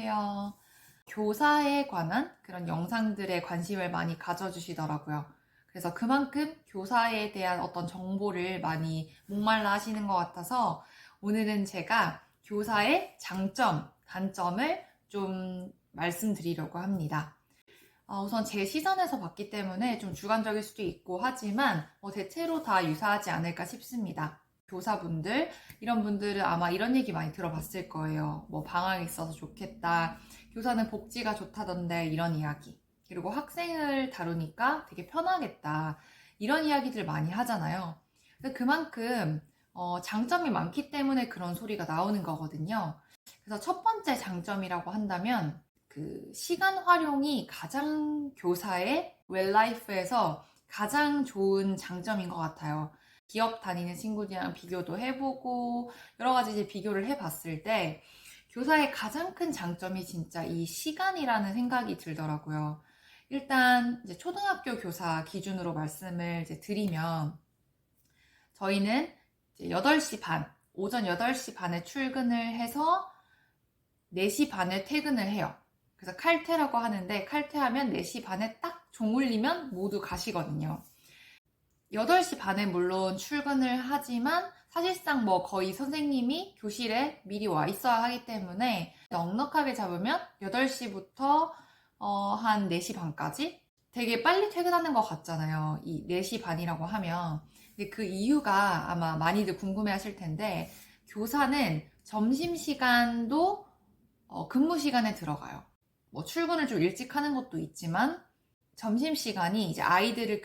안녕하세요. 교사에 관한 그런 영상들에 관심을 많이 가져주시더라고요. 그래서 그만큼 교사에 대한 어떤 정보를 많이 목말라 하시는 것 같아서 오늘은 제가 교사의 장점, 단점을 좀 말씀드리려고 합니다. 우선 제 시선에서 봤기 때문에 좀 주관적일 수도 있고 하지만 대체로 다 유사하지 않을까 싶습니다. 교사분들, 이런 분들은 아마 이런 얘기 많이 들어봤을 거예요. 뭐 방학이 있어서 좋겠다. 교사는 복지가 좋다던데 이런 이야기. 그리고 학생을 다루니까 되게 편하겠다. 이런 이야기들 많이 하잖아요. 그만큼 장점이 많기 때문에 그런 소리가 나오는 거거든요. 그래서 첫 번째 장점이라고 한다면 그 시간 활용이 가장 교사의 웰라이프에서 가장 좋은 장점인 것 같아요. 기업 다니는 친구들이랑 비교도 해보고 여러 가지 이제 비교를 해봤을 때 교사의 가장 큰 장점이 진짜 이 시간이라는 생각이 들더라고요. 일단 이제 초등학교 교사 기준으로 말씀을 이제 드리면 저희는 이제 8시 반, 오전 8시 반에 출근을 해서 4시 반에 퇴근을 해요. 그래서 칼퇴라고 하는데 칼퇴하면 4시 반에 딱 종 울리면 모두 가시거든요. 8시 반에 물론 출근을 하지만 사실상 뭐 거의 선생님이 교실에 미리 와 있어야 하기 때문에 넉넉하게 잡으면 8시부터 한 4시 반까지 되게 빨리 퇴근하는 것 같잖아요. 이 4시 반이라고 하면. 근데 그 이유가 아마 많이들 궁금해 하실 텐데 교사는 점심시간도 근무 시간에 들어가요. 뭐 출근을 좀 일찍 하는 것도 있지만 점심시간이 이제 아이들을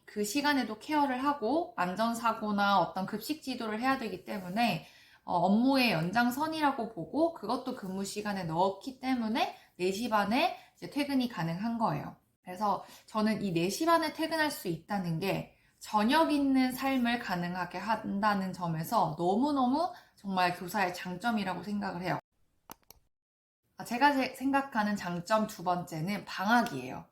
그 시간에도 케어를 하고 안전사고나 어떤 급식 지도를 해야 되기 때문에 업무의 연장선이라고 보고 그것도 근무 시간에 넣었기 때문에 4시 반에 이제 퇴근이 가능한 거예요. 그래서 저는 이 4시 반에 퇴근할 수 있다는 게 저녁 있는 삶을 가능하게 한다는 점에서 너무너무 정말 교사의 장점이라고 생각을 해요. 제가 생각하는 장점 두 번째는 방학이에요.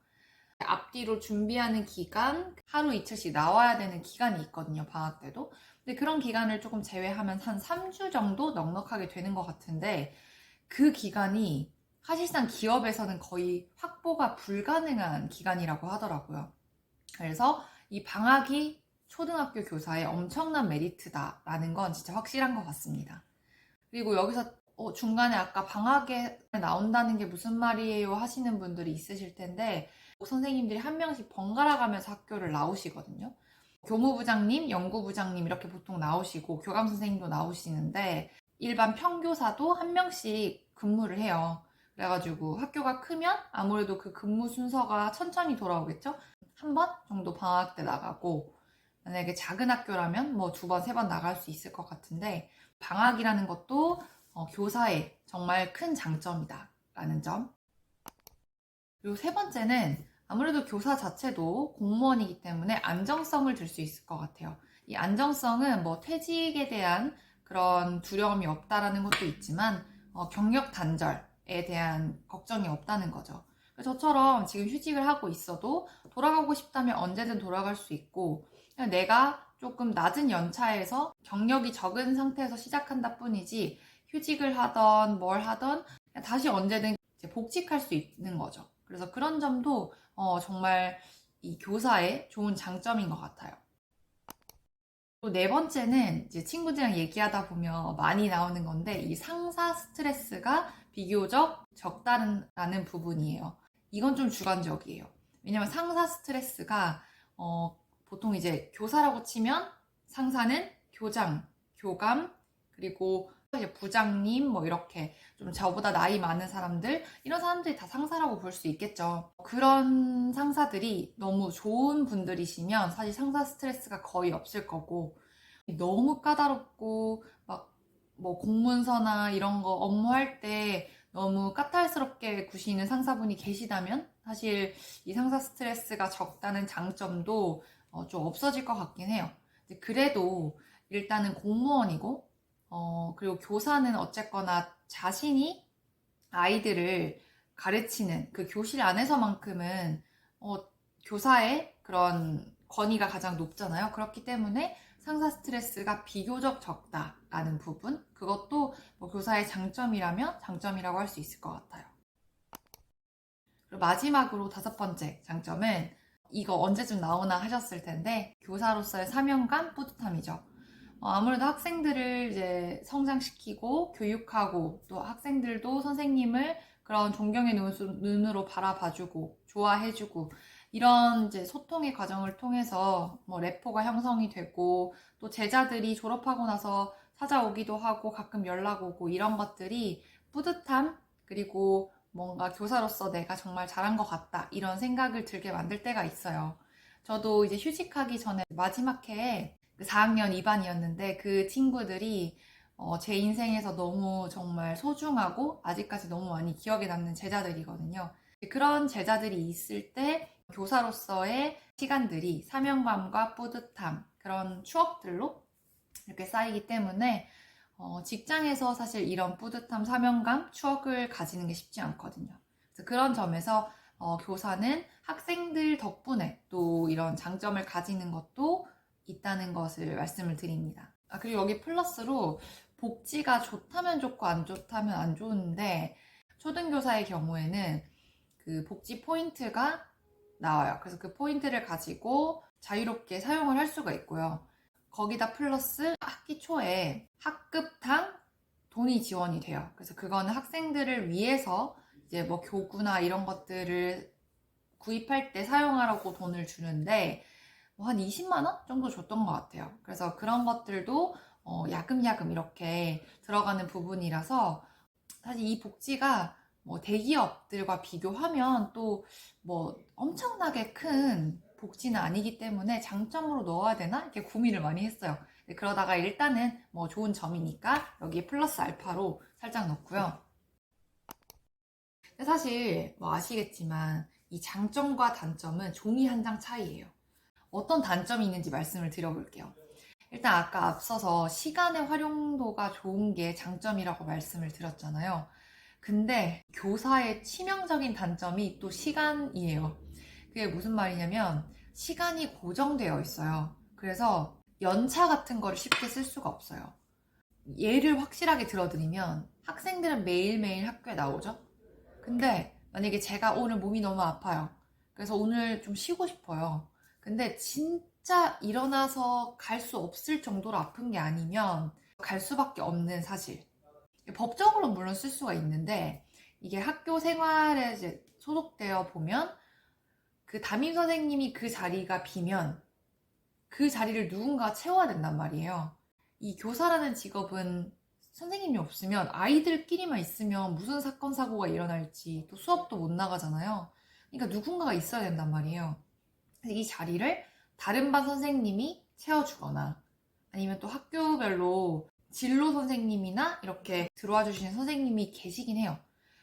앞뒤로 준비하는 기간, 하루 이틀씩 나와야 되는 기간이 있거든요, 방학 때도. 근데 그런 기간을 조금 제외하면 한 3주 정도 넉넉하게 되는 것 같은데, 그 기간이 사실상 기업에서는 거의 확보가 불가능한 기간이라고 하더라고요. 그래서 이 방학이 초등학교 교사의 엄청난 메리트다라는 건 진짜 확실한 것 같습니다. 그리고 여기서 중간에 아까 방학에 나온다는 게 무슨 말이에요 하시는 분들이 있으실 텐데 선생님들이 한 명씩 번갈아 가면서 학교를 나오시거든요. 교무부장님, 연구부장님 이렇게 보통 나오시고 교감 선생님도 나오시는데 일반 평교사도 한 명씩 근무를 해요. 그래가지고 학교가 크면 아무래도 그 근무 순서가 천천히 돌아오겠죠? 한 번 정도 방학 때 나가고 만약에 작은 학교라면 뭐 2번, 3번 나갈 수 있을 것 같은데 방학이라는 것도 교사의 정말 큰 장점이다라는 점. 그리고 세 번째는 아무래도 교사 자체도 공무원이기 때문에 안정성을 줄 수 있을 것 같아요. 이 안정성은 뭐 퇴직에 대한 그런 두려움이 없다라는 것도 있지만 경력 단절에 대한 걱정이 없다는 거죠. 저처럼 지금 휴직을 하고 있어도 돌아가고 싶다면 언제든 돌아갈 수 있고 그냥 내가 조금 낮은 연차에서 경력이 적은 상태에서 시작한다 뿐이지 휴직을 하던 뭘 하던 다시 언제든 이제 복직할 수 있는 거죠. 그래서 그런 점도 정말 이 교사의 좋은 장점인 것 같아요. 또 네 번째는 이제 친구들이랑 얘기하다 보면 많이 나오는 건데 이 상사 스트레스가 비교적 적다는 부분이에요. 이건 좀 주관적이에요. 왜냐면 상사 스트레스가 보통 이제 교사라고 치면 상사는 교장, 교감, 그리고 이제 부장님 뭐 이렇게 좀 저보다 나이 많은 사람들 이런 사람들이 다 상사라고 볼 수 있겠죠. 그런 상사들이 너무 좋은 분들이시면 사실 상사 스트레스가 거의 없을 거고 너무 까다롭고 막 뭐 공문서나 이런 거 업무할 때 너무 까탈스럽게 구시는 상사분이 계시다면 사실 이 상사 스트레스가 적다는 장점도 좀 없어질 것 같긴 해요. 그래도 일단은 공무원이고 그리고 교사는 어쨌거나 자신이 아이들을 가르치는 그 교실 안에서만큼은 교사의 그런 권위가 가장 높잖아요. 그렇기 때문에 상사 스트레스가 비교적 적다라는 부분, 그것도 뭐 교사의 장점이라면 장점이라고 할 수 있을 것 같아요. 마지막으로 5번째 장점은 이거 언제쯤 나오나 하셨을 텐데 교사로서의 사명감, 뿌듯함이죠. 아무래도 학생들을 이제 성장시키고 교육하고 또 학생들도 선생님을 그런 존경의 눈으로 바라봐주고 좋아해주고 이런 이제 소통의 과정을 통해서 뭐 래포가 형성이 되고 또 제자들이 졸업하고 나서 찾아오기도 하고 가끔 연락 오고 이런 것들이 뿌듯함 그리고 뭔가 교사로서 내가 정말 잘한 것 같다 이런 생각을 들게 만들 때가 있어요. 저도 이제 휴직하기 전에 마지막 해에 4학년 2반이었는데 그 친구들이 제 인생에서 너무 정말 소중하고 아직까지 너무 많이 기억에 남는 제자들이거든요. 그런 제자들이 있을 때 교사로서의 시간들이 사명감과 뿌듯함 그런 추억들로 이렇게 쌓이기 때문에 직장에서 사실 이런 뿌듯함, 사명감, 추억을 가지는 게 쉽지 않거든요. 그래서 그런 점에서 교사는 학생들 덕분에 또 이런 장점을 가지는 것도 있다는 것을 말씀을 드립니다. 그리고 여기 플러스로 복지가 좋다면 좋고 안 좋다면 안 좋은데 초등교사의 경우에는 그 복지 포인트가 나와요. 그래서 그 포인트를 가지고 자유롭게 사용을 할 수가 있고요. 거기다 플러스 학기 초에 학급당 돈이 지원이 돼요. 그래서 그거는 학생들을 위해서 이제 뭐 교구나 이런 것들을 구입할 때 사용하라고 돈을 주는데 한 20만 원 정도 줬던 것 같아요. 그래서 그런 것들도 야금야금 이렇게 들어가는 부분이라서 사실 이 복지가 뭐 대기업들과 비교하면 또 뭐 엄청나게 큰 복지는 아니기 때문에 장점으로 넣어야 되나? 이렇게 고민을 많이 했어요. 그러다가 일단은 뭐 좋은 점이니까 여기에 플러스 알파로 살짝 넣고요. 근데 사실 뭐 아시겠지만 이 장점과 단점은 종이 한 장 차이예요. 어떤 단점이 있는지 말씀을 드려볼게요. 일단 아까 앞서서 시간의 활용도가 좋은 게 장점이라고 말씀을 드렸잖아요. 근데 교사의 치명적인 단점이 또 시간이에요. 그게 무슨 말이냐면 시간이 고정되어 있어요. 그래서 연차 같은 거를 쉽게 쓸 수가 없어요. 예를 확실하게 들어드리면 학생들은 매일매일 학교에 나오죠? 근데 만약에 제가 오늘 몸이 너무 아파요. 그래서 오늘 좀 쉬고 싶어요. 근데 진짜 일어나서 갈 수 없을 정도로 아픈 게 아니면 갈 수밖에 없는 사실. 법적으로 물론 쓸 수가 있는데 이게 학교 생활에 이제 소속되어 보면 그 담임 선생님이 그 자리가 비면 그 자리를 누군가 채워야 된단 말이에요. 이 교사라는 직업은 선생님이 없으면 아이들끼리만 있으면 무슨 사건 사고가 일어날지 또 수업도 못 나가잖아요. 그러니까 누군가가 있어야 된단 말이에요. 그래서 이 자리를 다른 반 선생님이 채워주거나 아니면 또 학교별로 진로 선생님이나 이렇게 들어와 주시는 선생님이 계시긴 해요.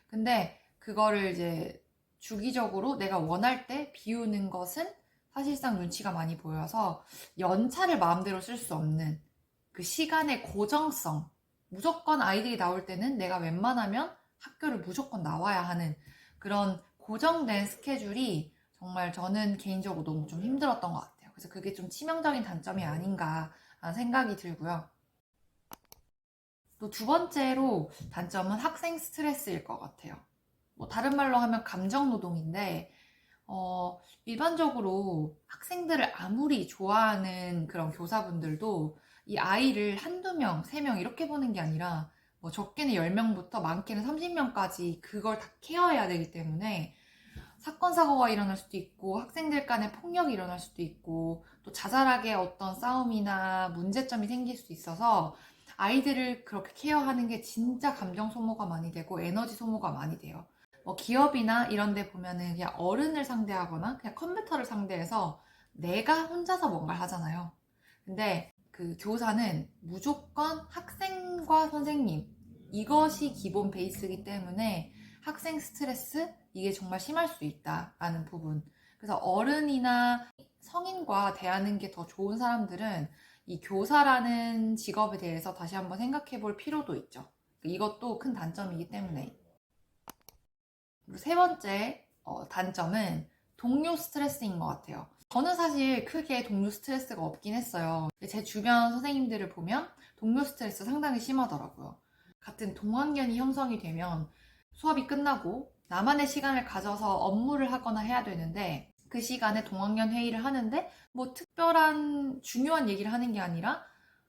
근데 그거를 이제 주기적으로 내가 원할 때 비우는 것은 사실상 눈치가 많이 보여서 연차를 마음대로 쓸 수 없는 그 시간의 고정성. 무조건 아이들이 나올 때는 내가 웬만하면 학교를 무조건 나와야 하는 그런 고정된 스케줄이 정말 저는 개인적으로 너무 좀 힘들었던 것 같아요. 그래서 그게 좀 치명적인 단점이 아닌가 생각이 들고요. 또 두 번째로 단점은 학생 스트레스일 것 같아요. 뭐 다른 말로 하면 감정 노동인데 일반적으로 학생들을 아무리 좋아하는 그런 교사분들도 이 아이를 한두 명, 세 명 이렇게 보는 게 아니라 뭐 적게는 10명부터 많게는 30명까지 그걸 다 케어해야 되기 때문에 사건, 사고가 일어날 수도 있고 학생들 간의 폭력이 일어날 수도 있고 또 자잘하게 어떤 싸움이나 문제점이 생길 수도 있어서 아이들을 그렇게 케어하는 게 진짜 감정 소모가 많이 되고 에너지 소모가 많이 돼요. 뭐 기업이나 이런 데 보면은 그냥 어른을 상대하거나 그냥 컴퓨터를 상대해서 내가 혼자서 뭔가를 하잖아요. 근데 그 교사는 무조건 학생과 선생님 이것이 기본 베이스이기 때문에 학생 스트레스 이게 정말 심할 수 있다라는 부분. 그래서 어른이나 성인과 대하는 게 더 좋은 사람들은 이 교사라는 직업에 대해서 다시 한번 생각해 볼 필요도 있죠. 이것도 큰 단점이기 때문에. 그리고 세 번째 단점은 동료 스트레스인 것 같아요. 저는 사실 크게 동료 스트레스가 없긴 했어요. 제 주변 선생님들을 보면 동료 스트레스 상당히 심하더라고요. 같은 동학년이 형성이 되면 수업이 끝나고 나만의 시간을 가져서 업무를 하거나 해야 되는데 그 시간에 동학년 회의를 하는데 뭐 특별한 중요한 얘기를 하는 게 아니라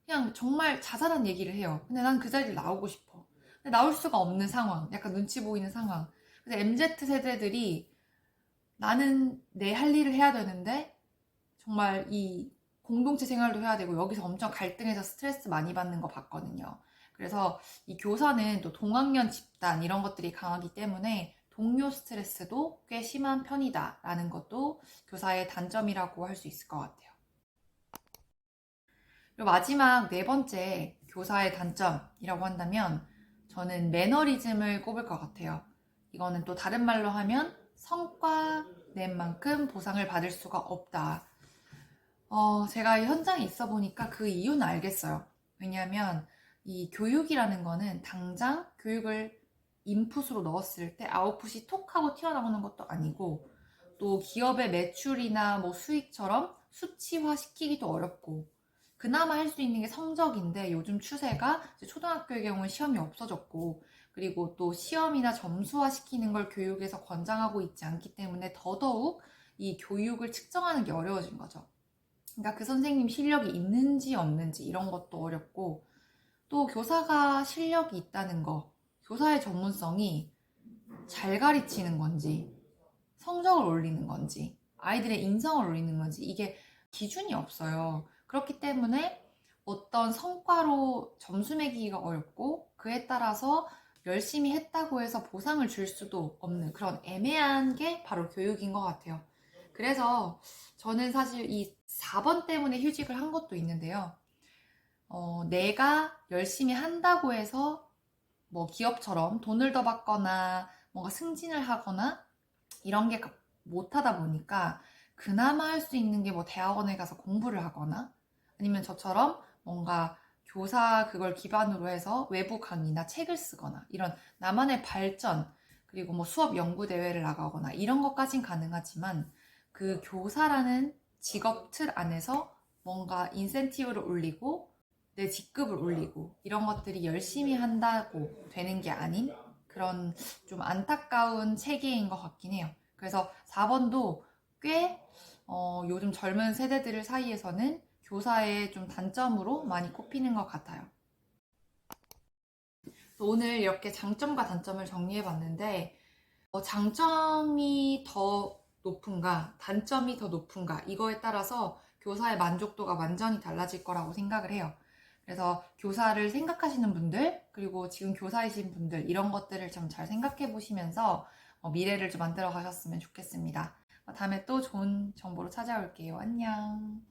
그냥 정말 자잘한 얘기를 해요. 근데 난 그 자리를 나오고 싶어. 근데 나올 수가 없는 상황, 약간 눈치 보이는 상황. 그래서 MZ 세대들이 나는 내 할 일을 해야 되는데 정말 이 공동체 생활도 해야 되고 여기서 엄청 갈등해서 스트레스 많이 받는 거 봤거든요. 그래서 이 교사는 또 동학년 집단 이런 것들이 강하기 때문에 동료 스트레스도 꽤 심한 편이다라는 것도 교사의 단점이라고 할 수 있을 것 같아요. 그리고 마지막 네 번째 교사의 단점이라고 한다면 저는 매너리즘을 꼽을 것 같아요. 이거는 또 다른 말로 하면 성과 낸 만큼 보상을 받을 수가 없다. 제가 이 현장에 있어 보니까 그 이유는 알겠어요. 왜냐하면 이 교육이라는 거는 당장 교육을 인풋으로 넣었을 때 아웃풋이 톡 하고 튀어나오는 것도 아니고 또 기업의 매출이나 뭐 수익처럼 수치화 시키기도 어렵고 그나마 할 수 있는 게 성적인데 요즘 추세가 이제 초등학교의 경우는 시험이 없어졌고 그리고 또 시험이나 점수화 시키는 걸 교육에서 권장하고 있지 않기 때문에 더더욱 이 교육을 측정하는 게 어려워진 거죠. 그러니까 그 선생님 실력이 있는지 없는지 이런 것도 어렵고 또 교사가 실력이 있다는 거, 교사의 전문성이 잘 가르치는 건지 성적을 올리는 건지 아이들의 인성을 올리는 건지 이게 기준이 없어요. 그렇기 때문에 어떤 성과로 점수 매기기가 어렵고 그에 따라서 열심히 했다고 해서 보상을 줄 수도 없는 그런 애매한 게 바로 교육인 것 같아요. 그래서 저는 사실 이 4번 때문에 휴직을 한 것도 있는데요. 내가 열심히 한다고 해서 뭐 기업처럼 돈을 더 받거나 뭔가 승진을 하거나 이런 게 못하다 보니까 그나마 할 수 있는 게 뭐 대학원에 가서 공부를 하거나 아니면 저처럼 뭔가 교사 그걸 기반으로 해서 외부 강의나 책을 쓰거나 이런 나만의 발전 그리고 뭐 수업 연구 대회를 나가거나 이런 것까진 가능하지만 그 교사라는 직업 틀 안에서 뭔가 인센티브를 올리고 내 직급을 올리고 이런 것들이 열심히 한다고 되는 게 아닌 그런 좀 안타까운 체계인 것 같긴 해요. 그래서 4번도 꽤 요즘 젊은 세대들 사이에서는 교사의 좀 단점으로 많이 꼽히는 것 같아요. 오늘 이렇게 장점과 단점을 정리해 봤는데 장점이 더 높은가, 단점이 더 높은가 이거에 따라서 교사의 만족도가 완전히 달라질 거라고 생각을 해요. 그래서 교사를 생각하시는 분들, 그리고 지금 교사이신 분들 이런 것들을 좀 잘 생각해 보시면서 미래를 좀 만들어 가셨으면 좋겠습니다. 다음에 또 좋은 정보로 찾아올게요. 안녕.